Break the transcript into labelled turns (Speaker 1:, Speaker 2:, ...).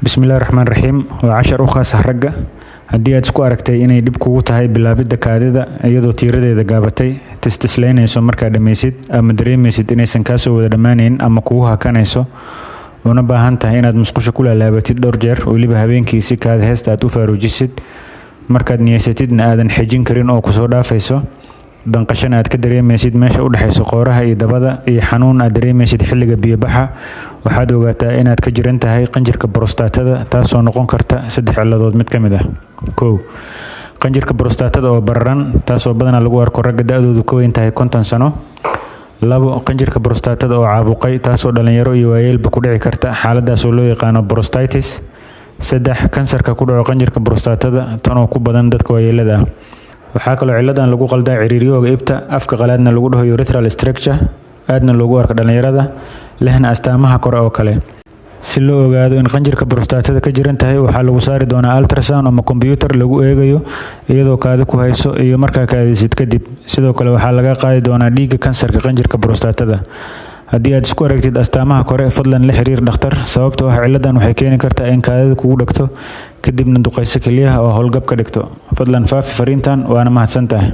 Speaker 1: Bismillahirrahmanirrahiim. Waa cashar u khaas ah ragga. Haddii aad isku aragtay inay dhib kugu tahay bilaabidda kaadida iyadoo tiiradeeda gaabatay, tisleynayso markaa dhammaysid, ama dareemaysid inaysan kaa soo wada dhammaanayn ama kugu hakanayso, una baahan tahay inaad musqusha ku laalaabatid dhowr jeer, weliba habeenkii si kaada heesta aad u faaruujisid, markaad niyeysatidna aadan xejin karin oo kusoo dhaafayso, danqashana aad ka dareemaysid meesha u dhaxayso qooraha iyo dabada, iyo xanuun aad dareemaysid xilliga biyo-baxa, waxaad ogaataa inaad ka jiran tahay qanjirka borostatada, taasoo noqon karta 3 ciladood mid ka mid ah. 1. Qanjirka borostatada oo bararan, taasoo badanaa lagu arko ragga da'doodu ka weyn tahay 50 sano. 2. Qanjirka borostatada oo caabuqay, taasoo dhalinyaro iyo waayeelba ku dhici karta, xaaladaas oo loo yaqaano prostatitis. 3. Kansarka ku dhaco qanjirka borostatada, tan oo ku badan dadka waayeelada ah. Waxaa kaloo ciladan lagu qaldaa ciriiriyowga ibta, afka qalaadna lagu dhaho urethral stricture, aadna loogu arko dhalinyarada, lehna astaamaha kore oo kale. Si loo ogaado in qanjirka borostatada ka jiran tahay, waxaa lagu saari doonaa ultrasound ama kombiyuutar lagu eegayo iyadoo kaadi ku hayso iyo markaa kaadisid kadib. Sidoo kale waxaa laga qaadi doonaa dhiigga kansarka qanjirka borostatada. Haddii aad isku aragtid astaamaha kore, fadlan la xiriir dhakhtar, sababtoo ah ciladan waxay keeni kartaa in kaadida kugu dhagto kadibna duqeyso kelyaha oo howlgab ka dhigto. Fadlan faafi fariintan, waana mahadsantahay.